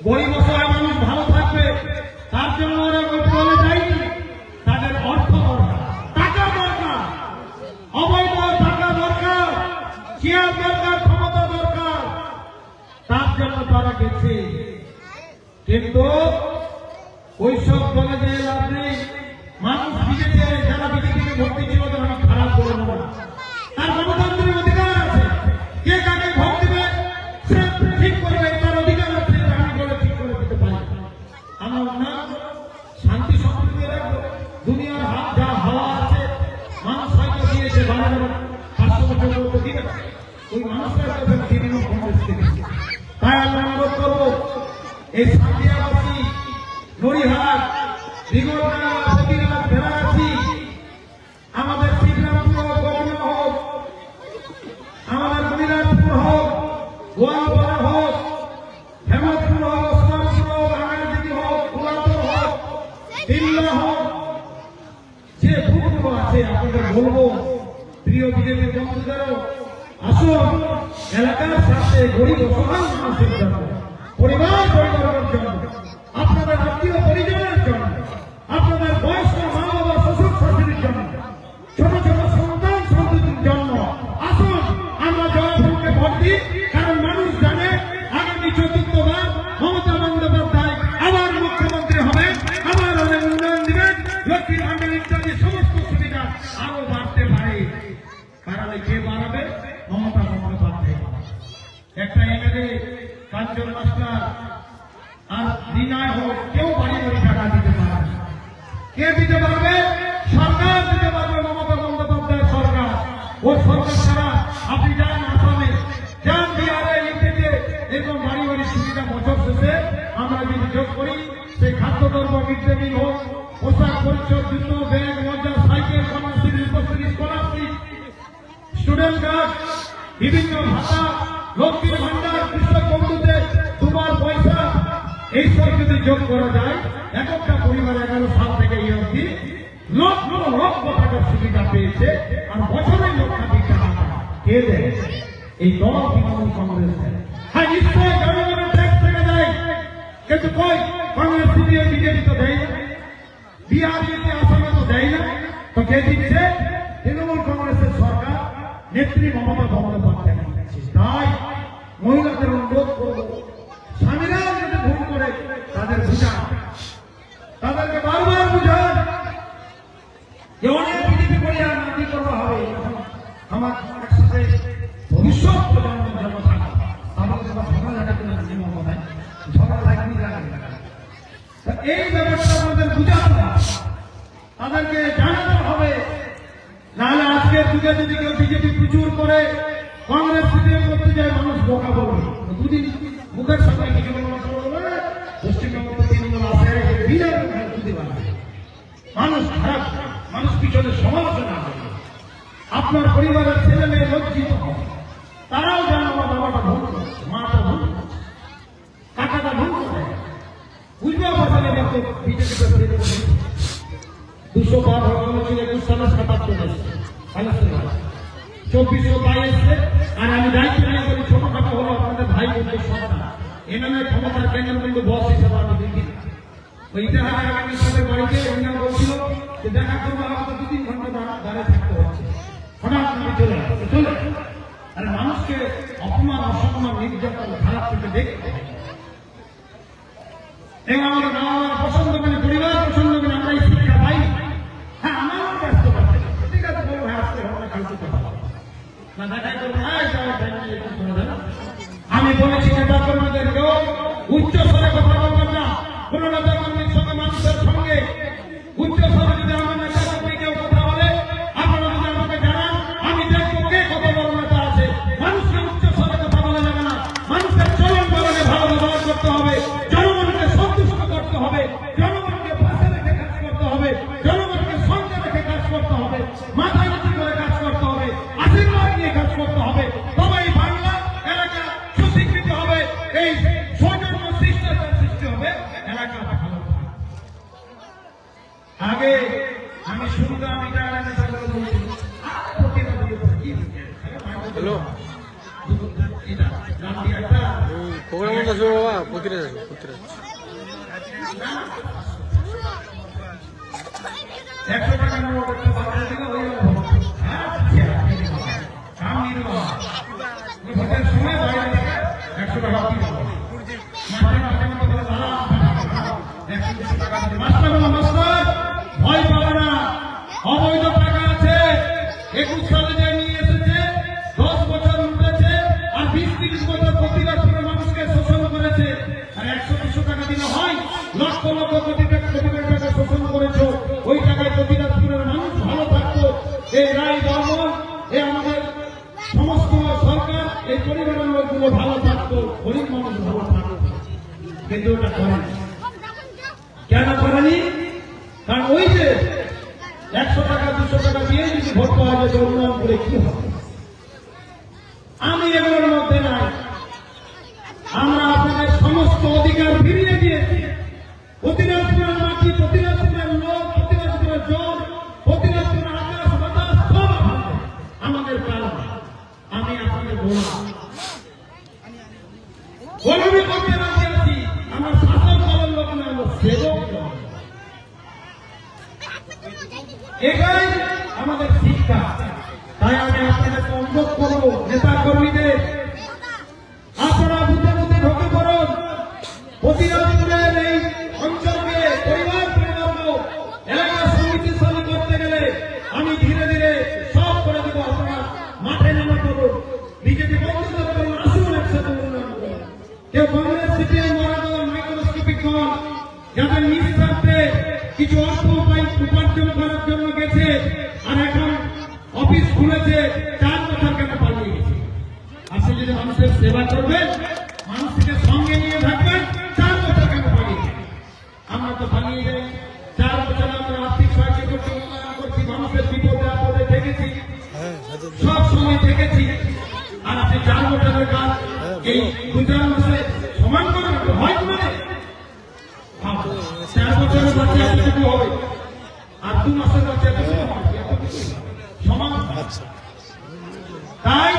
গরিব অসহায় মানুষ ভালো থাকবে তার জন্য ওরা দলে যায়নি। তাদের অর্থ দরকার, টাকা দরকার, অবৈধ টাকা দরকার, চেয়ার দরকার, ক্ষমতা দরকার, তার জন্য তারা গেছে। কিন্তু ওইসব দলে যে লাভ নেই। মানুষ বিজেপি, যারা বিজেপিকে ভর্তি ছিল তারা খারাপ করে নেব না। তার গণতান্ত্রিক অধিকার আছে, কে কাকে ভোট দিবে সে ঠিক করবে, তার অধিকার আছে। আমি বলে ঠিক করে দিতে পারি। আমরা না শান্তি সম্পর্কে রাখবো। দুনিয়ার হাত যা হাওয়া আছে, মানুষ হয়তো দিয়েছে 500 বছর মতো দিবে, ওই মানুষরা তৃণমূল কংগ্রেস থেকে। তাই আমরা অনুরোধ করবো এই সাঁথিয়াবাসী, নড়িহাট, দিগলডাঙ্গা, প্রতিরাজ, ভেড়াগাছি, আমাদের শ্রীরামপুর হোক, গগনা হোক, আমাদের মনিরাজপুর হোক, গোয়ালপাড়া হোক, হেমতপুর হোক, ওসমানপুর হোক, রাঙামাটি হোক, কুলাতর হোক, দিল্লা হোক, যে ভূগুলো আছে আপনাদের বলবো প্রিয় বিজেপি বন্ধুদেরও, আসুন এলাকার সাথে গরিব অসহায় মানুষের জন্য, পরিবার পরিবারের জন্য, আপনাদের আত্মীয় পরিজনের জন্য, আপনাদের বয়স্ক মা বাবা শ্বশুর শাশুড়ির জন্য, ছোট ছোট সন্তান সন্ততির জন্য আসুন আমরা জয়ফুলকে ভোট দিই। কারণ মানুষ জানে আগামী 4বার মমতা বন্দ্যোপাধ্যায় আবার মুখ্যমন্ত্রী হবে, আবার অনেক উন্নয়ন দিবেন, লক্ষ্মীর ভান্ডার ইত্যাদি সমস্ত সুবিধা আরো বাড়তে পারে। কারণ কে বাড়াবে? মমতা বন্দ্যোপাধ্যায়। একটা এমএলএ কাঞ্চন মাস্টার আর দিনায় হোক কেউ বাড়ি বাড়ি টাকা দিতে পারবে। কে দিতে পারবে? সরকার দিতে পারবে। মমতা বন্দ্যোপাধ্যায় সরকার। ও সরকার ছাড়া মিড ডে মিল হোক, পোশাক পরিচ্ছদ, জুতো, ব্যাগ, মজা, cycle, Kanyashree, Rupashree, scholarship, student card, বিভিন্ন ভাতা, লক্ষ্মীর ভান্ডার, কৃষক বন্ধুতে দুবার পয়সা, এইসব যদি যোগ করা যায়, এক একটা পরিবার 11 সাল থেকে এই অবধি লক্ষ লক্ষ টাকার সুবিধা পেয়েছে। আর বছরে লক্ষাধিক টাকা কে দেয়? এই দল তৃণমূল কংগ্রেস দেয়। হ্যাঁ, নিশ্চয় জনগণের ট্যাক্স থেকে দেয়, কিন্তু কই কংগ্রেস সিপিএম বিজেপি তো দেয় না, বিহারিতে আসামে তো দেয় না। তো কে দিচ্ছে? তৃণমূল কংগ্রেসের সরকার, নেত্রী মমতা বন্দ্যোপাধ্যায়। তাই মহিলাদের অনুরোধ করব, স্বামীরাও যদি ভুল করে তাদের বুঝান, তাদেরকে বারবার বুঝান যে অনেক বিজেপি করে আর নাতি করবো হবে। আমার একসাথে ভবিষ্যৎ প্রজন্মের জন্য থাকা, তাহলে ঝগড়া লাগে কিনা মমতায় ঝগড়া লাগবে লাগে। এই ব্যাপারটা আমাদের বুঝাতে হবে, তাদেরকে জানাতে হবে। নাহলে আজকের যুগে যদি কেউ বিজেপি প্রচুর করে কংগ্রেস সিপিএম করতে যায়, মানুষ বোকা বলবে। দুদিন মুখের সামনে কিছু বলবে, পশ্চিমবঙ্গ তৃণমূল আসে বিরাট দিতে পারবে, মানুষ খারাপ, মানুষ পিছনে সমালোচনা করবে। আপনার পরিবারের ছেলে মেয়ে লজ্জিত হবে, তারাও জানো আমার বাবাটা ভুল করছে, মাটা ভুল করছে, কাকাটা ভুল করে। বুঝতে পারছেন? এবার তো বিজেপি 200 পার হয়ে ছিল 21 সালে 77 এসছে, 2400 এসছে। আর আমি দায়িত্ব নিয়ে বলি, ছোটখাটো হলো আপনাদের ভাই বোনদের সন্তান, এনামে ক্ষমতার কেন্দ্র কিন্তু বস হিসেবে আমি দেখি না। ওইটা আগামী সাথে বাড়িতে অন্য বলছিল যে দেখা করবো, আমাকে 2-3 ঘন্টা দাঁড়িয়ে থাকতে হচ্ছে, হঠাৎ করে চলে চলে। আরে মানুষকে অপমান, অসম্মান, নির্যাতন, খারাপ থেকে দেখতে হবে। এবং আমাদের বাবা মা পছন্দ করে, পরিবার পছন্দ করে, আমরা এই শিক্ষা পাই। হ্যাঁ, আমারও ব্যস্ত পাচ্ছে, ঠিক আছে বলবো, হ্যাঁ আসতে হবে না, কালকে কথা হবে না, দেখাই করবো, হ্যাঁ আমি বলেছি নেতা কর্মীদেরকেও উচ্চ স্বরে কথা বলবেন না। কোন নেতা কর্মীর সঙ্গে, মানুষের সঙ্গে উচ্চ স্বরে যদি আমার নেতা কর্মী কেউ কথা বলে, আপনারা যদি আমাকে জানান, আমি দেখবো কে কত বড় নেতা আছে। মানুষকে উচ্চ স্বরে কথা বলা যাবে না, মানুষের চলন বলনে ভালো ব্যবহার করতে হবে, জনগণকে সন্তুষ্ট করতে হবে, জনগণকে পাশে রেখে কাজ করতে হবে, জনগণকে সঙ্গে রেখে কাজ করতে হবে, মাথা নিচু করে কাজ করতে হবে, আশীর্বাদ নিয়ে কাজ করতে হবে। তবেই বাংলা এলাকা সুশিক্ষিত হবে, এই সৌজন্য শিষ্টাচার সৃষ্টি হবে, এলাকা ভালো। আগে আমি শুনতাম এটা প্রোগ্রাম আসবে বাবা, প্রতিটা আসবে, প্রতিটা 100 টাকা নোট একটা বাড়িয়ে দিল, ওই ভোটের সময় বাইরে থেকে 100 টাকা দিল। মাস্টার ভয় পাবে না, অবৈধ টাকা আছে। 21 সালে যে নিয়ে এসেছে, 10 বছর উঠেছে, আর 20-30 বছর প্রতিবাদ করে মানুষকে শোষণ করেছে। আর 100-200 টাকা দিলে হয়? লক্ষ লক্ষ কোটি টাকা শোষণ করেছ, ওই টাকায় প্রতিবাদপুরের মানুষ ভালো থাকতো। এই রায় বর্মন, এই আমাদের সমস্ত সরকার, এই পরিবারের লোকগুলো ভালো থাকতো, গরিব মানুষ ভালো থাকতো। কিন্তু ওটা করেনি। কেন করেনি? কারণ ওই যে 100 টাকা 200 টাকা দিয়ে যদি ভোট পাওয়া যায়, উন্নয়ন করে কি হবে? আমি এগুলোর মধ্যে নাই। আমরা আপনাদের সমস্ত অধিকার ফিরিয়ে দিয়েছি। প্রতিরাজপুরের মাটি, প্রতিরাজপুরের লোক, প্রতিরাজপুরের জল, প্রতিরাজপুরের আকাশ বাতাস সব আমাদের কারণ। আমি আপনাদের বললাম, গোলামি করতে রাজি আছি। আমরা শাসন করার লোক না, আমরা সেবক। এটাই আমাদের শিক্ষা। তাই আমি আপনাদেরকে অনুরোধ করবো, নেতা কর্মীদের, আপনারা বুঝে বুঝে ঢোকে পড়ুন। প্রতিরাজপুরের এই অঞ্চলকে পরিবার এলাকা সমিতিশালী করতে গেলে আমি ধীরে ধীরে সব করে দেবো। আপনারা মাঠে নেমে করুন, বিজেপি বন্ধুদের করুন, আসুন একসাথে উন্নয়ন করুন। কেউ কংগ্রেস সিপিএম মরা দল, মাইক্রোস্কোপিক দল, যাদের নিঃস্বার্থে কিছু অর্থ উপার্জন করার জন্য গেছে, আর এখন অফিস খুলেছে, 4 বছর কেন পালিয়ে গেছে? আপনি যদি মানুষের সেবা করবেন, মানুষকে সঙ্গে নিয়ে থাকবেন, 4 বছর কেন পালিয়ে? আমরা তো পালিয়ে যাই। হ্যাঁ হাজার সব সময় দেখেছি। আর আপনি 4 বছরের কাজ এই 2-4 মাসে সমান করে হয় মানে 4 বছরের বাচ্চা এতটুকু হবে আর 2 মাসের বাচ্চা এতটুকু হবে, সমান। আচ্ছা তাই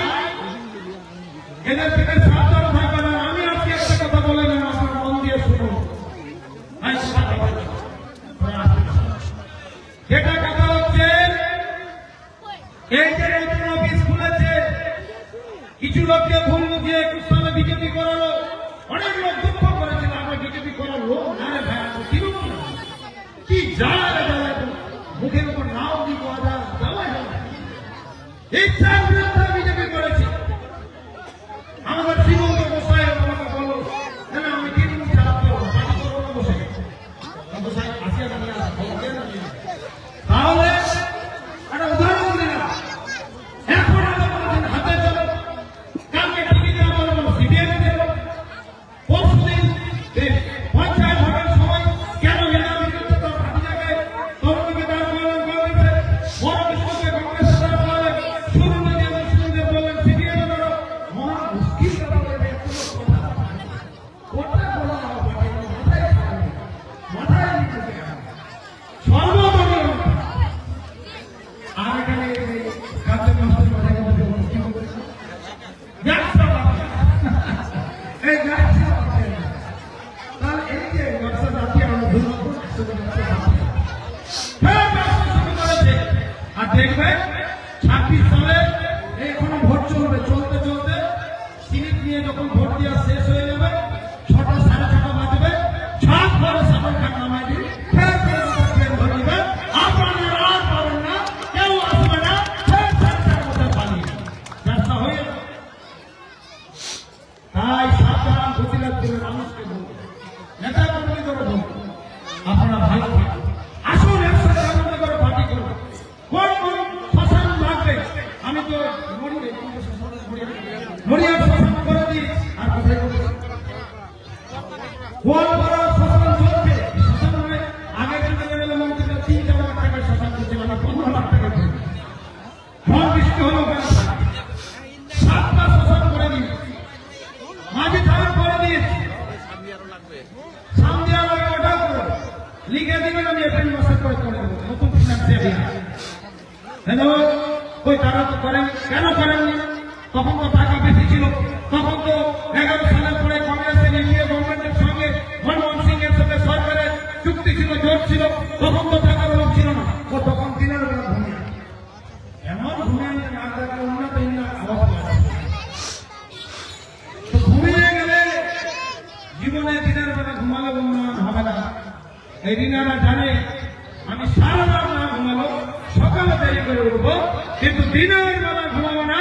এদের থেকে সাবধান থাকবেন। আর আমি আজকে একটা কথা বলে নেন, আপনার মন দিয়ে শুনুন। যেটা কথা হচ্ছে, এই যে নতুন অফিস খুলেছে, কিছু লোককে ভুল বুঝিয়ে কুস্তানে বিজেপি করালো। অনেক লোক দুঃখ করেছিল আমরা বিজেপি করার লোক না রে ভাই, আমরা তৃণমূল না। কি জ্বালায় জ্বালায় মুখের উপর নাও দিব জ্বালায় জ্বালায় ইচ্ছার বিরুদ্ধে বিজেপি করেছি। আমাদের শ্রীমন্ত গোসাই আমাকে বলল, না না আমি তৃণমূল চালাতে পারবো, পার্টি করবো না। বসে গোসাই আসিয়া দাঁড়িয়ে তাহলে একটা উদাহরণ দিলাম। এখন আমরা বলছেন হাতে চলো, কালকে টিকিটে আমরা বলবো সিবিআই দেবো, পরশুদিন পঞ্চায়েত ভোটের সময় কেন এরা বিরুদ্ধে তো পার্টি জায়গায় তরুণীকে দাঁড় করালেন কংগ্রেসে, বড় বিশ্বকে কংগ্রেসে দাঁড় করালেন, শুরু নদী মুসলিমদের বললেন সিবিআই দেবো। মহা মুশকিল ব্যাপারে কোটা বলা মাথায় নিতে সর্বদলীয়। আর এখানে কাজের মাস্টার কথা কি বলছে, ব্যবসা এই ব্যবসা তাহলে এই যে ব্যবসা জাতি আমরা ভুল করেছে। আর দেখবে 26 সালে এখনো ভোট চলবে, চলতে চলতে সিনিট নিয়ে যখন ভোট দেওয়া শেষ হয়ে যাবে, 6টা 6:30 বাজবে, ঝাঁপ করে সামনে খান নামাই দিন, ফের ট্রেন ধরে দিবে, আপনারা আর পাবেন না, কেউ আসবে না, ফের 4টার মধ্যে পালিয়ে ব্যবসা হয়ে যাবে। তাই সাবধান, প্রতিরোধ মানুষকে বলবো, নেতা কর্মীদের বলবো, আপনারা ভালো থাকুন, আসুন একসাথে আনন্দ করে পার্টি করুন। কোন কোন শ্মশান লাগবে, আমি তো নড়িয়ার শ্মশান করে দিই। আর কোথায় করবো গোয়ালপাড়া শ্মশান চলছে, শ্মশান মানে আগে কিন্তু মন্ত্রীরা 3-4 লাখ টাকার শ্মশান করছে, মানে 15 লাখ টাকা করে ঝড় বৃষ্টি হলো 7টা শ্মশান করে দিই, মাঝে থানা করে দিয়েছি, সামনে আবার ওটা করে লিখে দিবেন, আমি এপ্রিল মাসে করে দেবো নতুন ফিনান্সিয়াল ইয়ার। হ্যালো, ওই তারা তো করেন, কেন করেননি? তখন তো টাকা বেশি ছিল, তখন তো 11 সালের পরে কংগ্রেসের ইন্ডিয়া গভর্নমেন্টের সঙ্গে মনমোহন সিং এর সঙ্গে সরকারের চুক্তি ছিল, জোট ছিল, তখন তো টাকার অভাব ছিল না। ও তখন দিনের বেলা ঘুমিয়ে এমন ঘুমিয়ে না থাকলে উন্নত আওয়াজ তো ঘুমিয়ে গেলে জীবনে দিনের বেলা ঘুমালে উন্নয়ন হবে না। এই দিনারা জানে আমি সারা রাত না ঘুমালো সকালে দেরি করে উঠবো, কিন্তু দিনের বেলা ঘুমাবো না।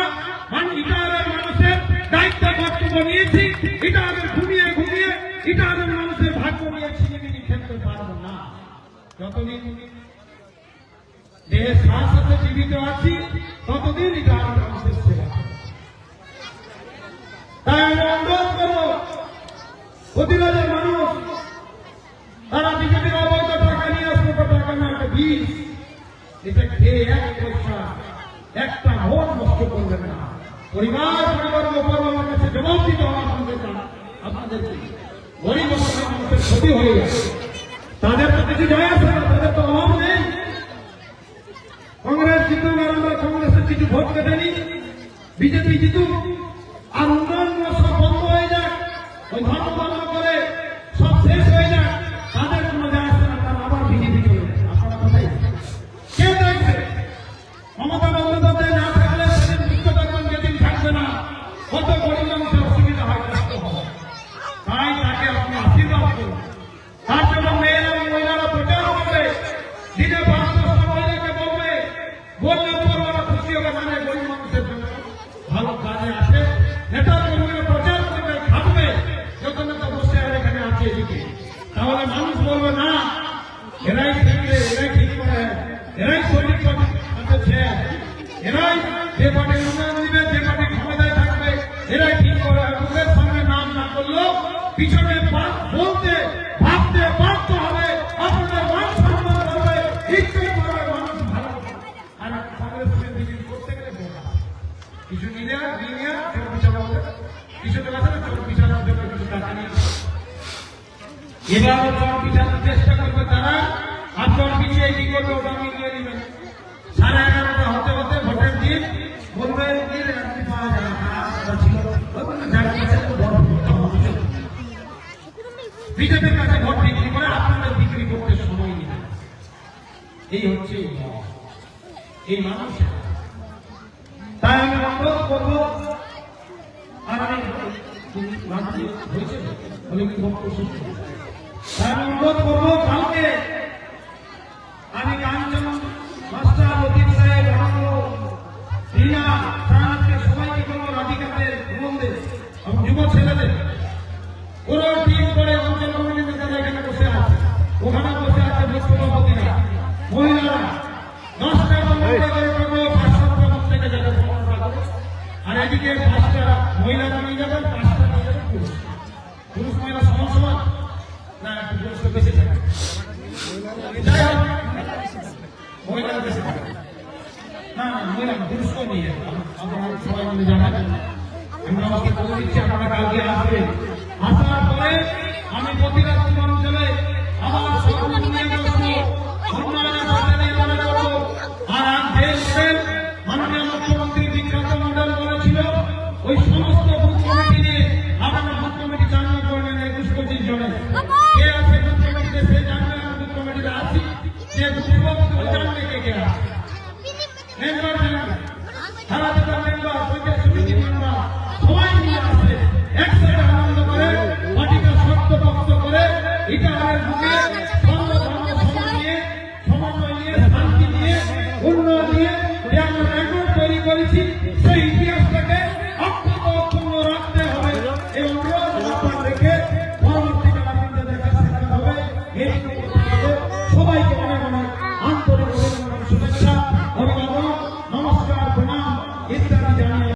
ইটাহারের মানুষের দায়িত্ব কর্তব্য নিয়েছি, ইটাহারের ঘুমিয়ে ঘুমিয়ে ইটাহারের মানুষের ভাগ্য নিয়ে ছিনিমিনি খেলতে পারবো না। যতদিন দেহের শ্বাস সাথে জীবিত আছি ততদিন ইটাহারের মানুষের সেবা। তাই আমি অনুরোধ করবো প্রতিরোধের মানুষ, তারা বিজেপির অবৈধ টাকা নিয়ে আসবে, টাকা না একটা বিষ, এটা খেয়ে 1 পয়সা একটা ভোট নষ্ট করবেন না। পরিবার ওপর আমার কাছে জবাব দিতে হবে আপনাদেরকে। গরিব অবস্থায় মানুষের ক্ষতি হয়ে গেছে, তাদের তো কিছু যায় আসে না, তাদের তো অভাব নেই। কংগ্রেস জিতুক আর আমরা কংগ্রেসের কিছু ভোট কেটে নিই, বিজেপি জিতুক আর উন্নয়ন সব বন্ধ হয়ে যাক, ওই ধর্ম বন্ধ করে সব শেষ হয়ে যাক, তাদের কোনো যায় আসে না, তারা আবার বিজেপি চলে যায়। আপনারা কোথায় কে দেখবে? মমতা বন্দ্যোপাধ্যায় না থাকলে সেদিন বিশ্বকর্মা যেদিন থাকবে না, কত গরিব মানুষের অসুবিধা হয়, কষ্ট হয়। তাই তাকে আপনি আশীর্বাদ করুন। তার জন্য মেয়েরা এবং মহিলারা প্রচার করবে, দিনে 5-10টা মহিলাকে বলবে, বললে উপরওয়ালা খুশি হবে, মানে গরিব মানুষের জন্য ভালো কাজে আসে। কিছু নিয়ে চোর পিছানো হবে, কিছু তো আছে না চোর পিছানোর জন্য কিছু টাকা নিয়ে এবার চোর পিছানোর চেষ্টা করবে তারা, আর চোর পিছিয়ে কি করবে ওটা মিলিয়ে নেবেন। 11:30 হতে হতে ভোটের দিন বলবে আপনি পাওয়া যাবে না ছিল বিজেপির কাছে ভোট বিক্রি করে আপনাদের বিক্রি করতে সময় নেবে। এই হচ্ছে এই মানুষ। তাই আমি অনুরোধ করবো, আর আমি হয়েছে বলে কি বক্তব্য, তাই আমি অনুরোধ করবো কালকে আমি কাঞ্চন মাস্টার লতিফ সাহেব রিনা সাহানাকে সবাইকে বলবো রাধিকাদের বন্ধুদের এবং যুব ছেলেদের পুরো টিম করে অঞ্চল কমিটি নেতারা এখানে বসে আছে, ওখানে বসে আছে সভাপতিরা, মহিলারা 10টা বন্ধুরা করে করবো 500 থেকে যাবে 15টা করে, আর এদিকে 5টা মহিলারা নিয়ে যাবেন, 5টা নিয়ে যাবেন পুরুষ। পুরুষ মহিলা সমান সমান না একটু পুরুষ বেশি থাকে, যাই হোক মহিলারা বেশি থাকে না, মহিলা পুরুষকেও নিয়ে যাবেন। আপনারা সবাই মিলে জানাবেন, আমরা আমাকে বলে দিচ্ছি আপনারা কালকে আসবেন। আসার পরে আমি প্রতিটা অঞ্চলে আবার সকল নিয়ে বসবো, উন্নয়নের সাথে নিয়ে মনে করবো। আর আজ যে মডেল মাননীয় মুখ্যমন্ত্রী বিখ্যাত মডেল বলেছিল, ওই সমস্ত বুথ কমিটি নিয়ে আপনারা বুথ কমিটি চালনা করবেন 21-25 জনে। কে আছে বুথ কমিটিতে সে জানবে, আমি বুথ কমিটিতে আছি, সে বুথ জানবে কে আছে, মেম্বার জানবে, সারা জেলার মেম্বার, পঞ্চায়েত সমিতি মেম্বার সবাই মিলে আসবে, একসাথে আনন্দ করে মাটিটা শক্ত পক্ত করে ইটাহারের বুকে